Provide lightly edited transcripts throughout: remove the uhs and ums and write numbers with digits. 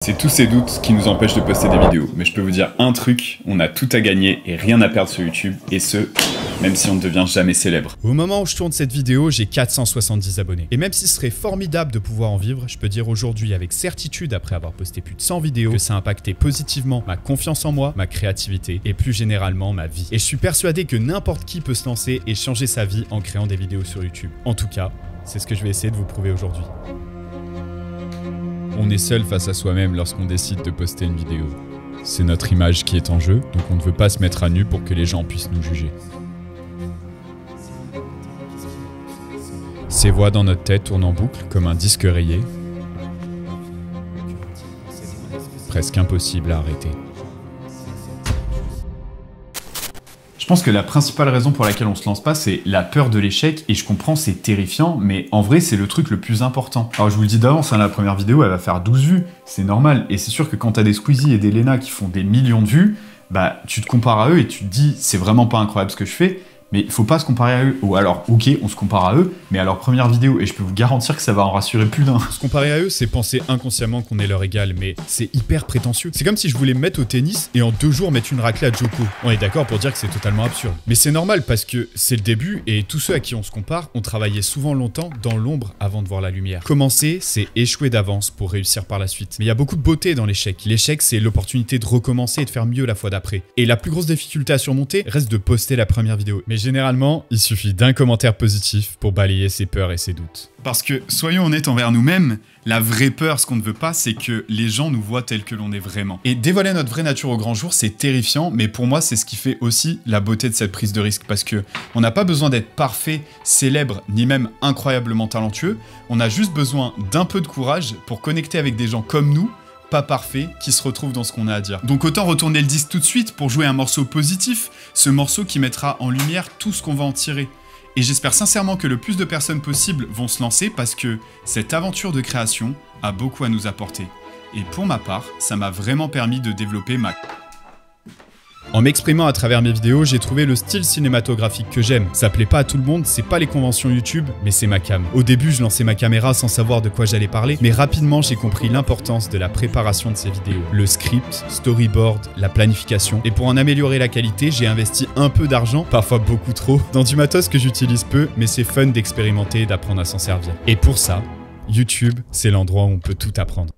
C'est tous ces doutes qui nous empêchent de poster des vidéos. Mais je peux vous dire un truc, on a tout à gagner et rien à perdre sur YouTube, et ce, même si on ne devient jamais célèbre. Au moment où je tourne cette vidéo, j'ai 470 abonnés. Et même si ce serait formidable de pouvoir en vivre, je peux dire aujourd'hui avec certitude, après avoir posté plus de 100 vidéos, que ça a impacté positivement ma confiance en moi, ma créativité et plus généralement ma vie. Et je suis persuadé que n'importe qui peut se lancer et changer sa vie en créant des vidéos sur YouTube. En tout cas, c'est ce que je vais essayer de vous prouver aujourd'hui. On est seul face à soi-même lorsqu'on décide de poster une vidéo. C'est notre image qui est en jeu, donc on ne veut pas se mettre à nu pour que les gens puissent nous juger. Ces voix dans notre tête tournent en boucle comme un disque rayé. Presque impossible à arrêter. Je pense que la principale raison pour laquelle on se lance pas, c'est la peur de l'échec, et je comprends, c'est terrifiant, mais en vrai, c'est le truc le plus important. Alors je vous le dis d'avance, hein, la première vidéo, elle va faire 12 vues, c'est normal, et c'est sûr que quand t'as des Squeezie et des Lena qui font des millions de vues, bah tu te compares à eux et tu te dis, c'est vraiment pas incroyable ce que je fais, mais il faut pas se comparer à eux. Ou alors, ok, on se compare à eux, mais à leur première vidéo, et je peux vous garantir que ça va en rassurer plus d'un. Se comparer à eux, c'est penser inconsciemment qu'on est leur égal, mais c'est hyper prétentieux. C'est comme si je voulais me mettre au tennis et en 2 jours mettre une raclée à Djoko. On est d'accord pour dire que c'est totalement absurde. Mais c'est normal parce que c'est le début, et tous ceux à qui on se compare ont travaillé souvent longtemps dans l'ombre avant de voir la lumière. Commencer, c'est échouer d'avance pour réussir par la suite. Mais il y a beaucoup de beauté dans l'échec. L'échec, c'est l'opportunité de recommencer et de faire mieux la fois d'après. Et la plus grosse difficulté à surmonter reste de poster la première vidéo. Mais généralement, il suffit d'un commentaire positif pour balayer ses peurs et ses doutes. Parce que, soyons honnêtes envers nous-mêmes, la vraie peur, ce qu'on ne veut pas, c'est que les gens nous voient tels que l'on est vraiment. Et dévoiler notre vraie nature au grand jour, c'est terrifiant, mais pour moi, c'est ce qui fait aussi la beauté de cette prise de risque. Parce que on n'a pas besoin d'être parfait, célèbre, ni même incroyablement talentueux. On a juste besoin d'un peu de courage pour connecter avec des gens comme nous, pas parfait, qui se retrouve dans ce qu'on a à dire. Donc autant retourner le disque tout de suite pour jouer un morceau positif, ce morceau qui mettra en lumière tout ce qu'on va en tirer. Et j'espère sincèrement que le plus de personnes possibles vont se lancer parce que cette aventure de création a beaucoup à nous apporter. Et pour ma part, ça m'a vraiment permis de développer ma... En m'exprimant à travers mes vidéos, j'ai trouvé le style cinématographique que j'aime. Ça plaît pas à tout le monde, c'est pas les conventions YouTube, mais c'est ma cam. Au début, je lançais ma caméra sans savoir de quoi j'allais parler, mais rapidement, j'ai compris l'importance de la préparation de ces vidéos. Le script, storyboard, la planification. Et pour en améliorer la qualité, j'ai investi un peu d'argent, parfois beaucoup trop, dans du matos que j'utilise peu, mais c'est fun d'expérimenter et d'apprendre à s'en servir. Et pour ça, YouTube, c'est l'endroit où on peut tout apprendre.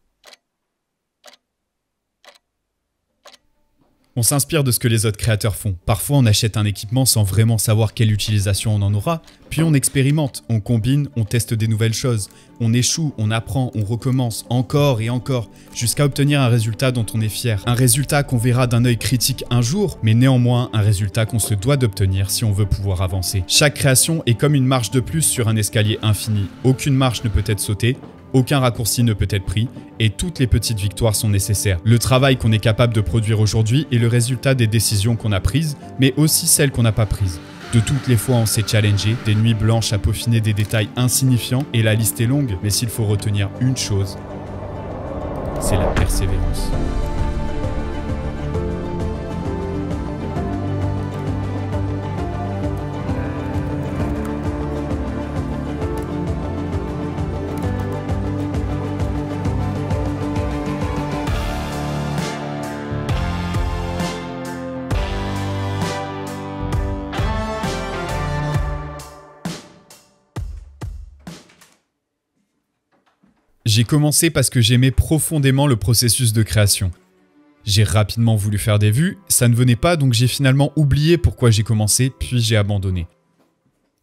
On s'inspire de ce que les autres créateurs font. Parfois, on achète un équipement sans vraiment savoir quelle utilisation on en aura, puis on expérimente, on combine, on teste des nouvelles choses, on échoue, on apprend, on recommence encore et encore, jusqu'à obtenir un résultat dont on est fier. Un résultat qu'on verra d'un œil critique un jour, mais néanmoins un résultat qu'on se doit d'obtenir si on veut pouvoir avancer. Chaque création est comme une marche de plus sur un escalier infini. Aucune marche ne peut être sautée, aucun raccourci ne peut être pris, et toutes les petites victoires sont nécessaires. Le travail qu'on est capable de produire aujourd'hui est le résultat des décisions qu'on a prises, mais aussi celles qu'on n'a pas prises. De toutes les fois on s'est challengé, des nuits blanches à peaufiner des détails insignifiants, et la liste est longue, mais s'il faut retenir une chose, c'est la persévérance. J'ai commencé parce que j'aimais profondément le processus de création. J'ai rapidement voulu faire des vues, ça ne venait pas donc j'ai finalement oublié pourquoi j'ai commencé puis j'ai abandonné.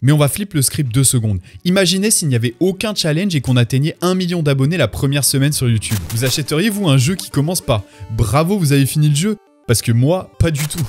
Mais on va flip le script 2 secondes. Imaginez s'il n'y avait aucun challenge et qu'on atteignait 1 million d'abonnés la première semaine sur YouTube. Vous achèteriez-vous un jeu qui commence par « Bravo, vous avez fini le jeu » ? Parce que moi, pas du tout.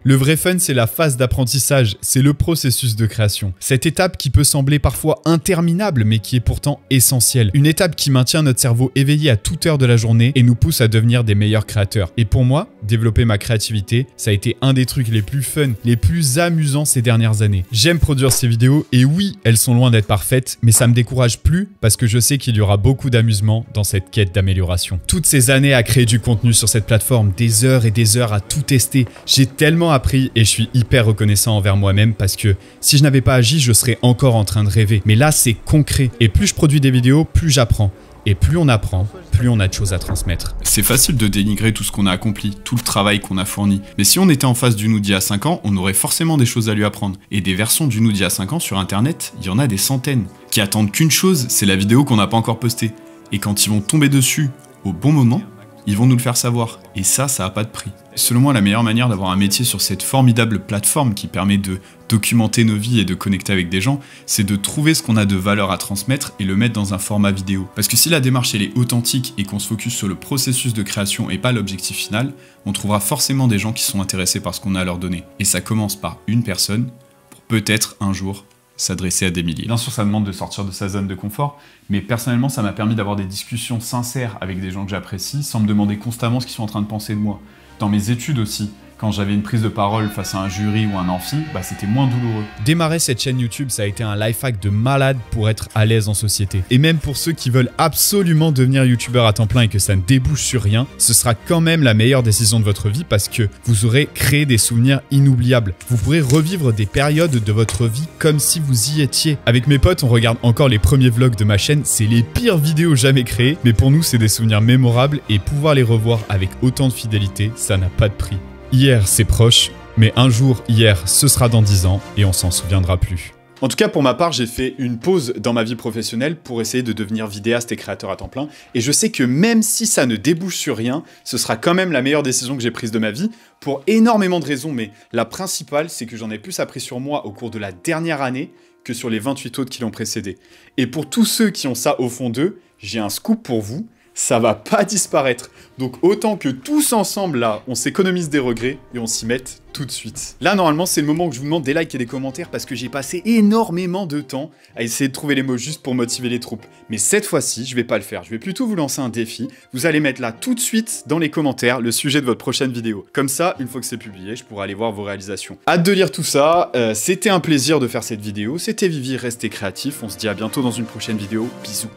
Le vrai fun, c'est la phase d'apprentissage, c'est le processus de création. Cette étape qui peut sembler parfois interminable, mais qui est pourtant essentielle. Une étape qui maintient notre cerveau éveillé à toute heure de la journée et nous pousse à devenir des meilleurs créateurs. Et pour moi, développer ma créativité, ça a été un des trucs les plus fun, les plus amusants ces dernières années. J'aime produire ces vidéos et oui, elles sont loin d'être parfaites, mais ça me décourage plus parce que je sais qu'il y aura beaucoup d'amusement dans cette quête d'amélioration. Toutes ces années à créer du contenu sur cette plateforme, des heures et des heures à tout tester, j'ai tellement appris et je suis hyper reconnaissant envers moi-même parce que si je n'avais pas agi, je serais encore en train de rêver. Mais là, c'est concret. Et plus je produis des vidéos, plus j'apprends. Et plus on apprend, plus on a de choses à transmettre. C'est facile de dénigrer tout ce qu'on a accompli, tout le travail qu'on a fourni. Mais si on était en face du nous d'il y a 5 ans, on aurait forcément des choses à lui apprendre. Et des versions du nous d'il y a 5 ans sur internet, il y en a des centaines. Qui attendent qu'une chose, c'est la vidéo qu'on n'a pas encore postée. Et quand ils vont tomber dessus au bon moment, ils vont nous le faire savoir. Et ça a pas de prix. Selon moi, la meilleure manière d'avoir un métier sur cette formidable plateforme qui permet de documenter nos vies et de connecter avec des gens, c'est de trouver ce qu'on a de valeur à transmettre et le mettre dans un format vidéo. Parce que si la démarche elle est authentique et qu'on se focus sur le processus de création et pas l'objectif final, on trouvera forcément des gens qui sont intéressés par ce qu'on a à leur donner. Et ça commence par une personne, pour peut-être un jour s'adresser à des milliers. Bien sûr, ça demande de sortir de sa zone de confort, mais personnellement, ça m'a permis d'avoir des discussions sincères avec des gens que j'apprécie, sans me demander constamment ce qu'ils sont en train de penser de moi. Dans mes études aussi, quand j'avais une prise de parole face à un jury ou un amphi, c'était moins douloureux. Démarrer cette chaîne YouTube, ça a été un life hack de malade pour être à l'aise en société. Et même pour ceux qui veulent absolument devenir youtubeur à temps plein et que ça ne débouche sur rien, ce sera quand même la meilleure décision de votre vie parce que vous aurez créé des souvenirs inoubliables. Vous pourrez revivre des périodes de votre vie comme si vous y étiez. Avec mes potes, on regarde encore les premiers vlogs de ma chaîne, c'est les pires vidéos jamais créées, mais pour nous, c'est des souvenirs mémorables et pouvoir les revoir avec autant de fidélité, ça n'a pas de prix. Hier, c'est proche, mais un jour, hier, ce sera dans 10 ans et on s'en souviendra plus. En tout cas, pour ma part, j'ai fait une pause dans ma vie professionnelle pour essayer de devenir vidéaste et créateur à temps plein. Et je sais que même si ça ne débouche sur rien, ce sera quand même la meilleure décision que j'ai prise de ma vie pour énormément de raisons. Mais la principale, c'est que j'en ai plus appris sur moi au cours de la dernière année que sur les 28 autres qui l'ont précédé. Et pour tous ceux qui ont ça au fond d'eux, j'ai un scoop pour vous. Ça va pas disparaître. Donc autant que tous ensemble là, on s'économise des regrets et on s'y mette tout de suite. Là normalement c'est le moment où je vous demande des likes et des commentaires parce que j'ai passé énormément de temps à essayer de trouver les mots justes pour motiver les troupes. Mais cette fois-ci, je vais pas le faire. Je vais plutôt vous lancer un défi. Vous allez mettre là tout de suite dans les commentaires le sujet de votre prochaine vidéo. Comme ça, une fois que c'est publié, je pourrai aller voir vos réalisations. Hâte de lire tout ça. C'était un plaisir de faire cette vidéo. C'était Vivi, restez créatifs. On se dit à bientôt dans une prochaine vidéo. Bisous.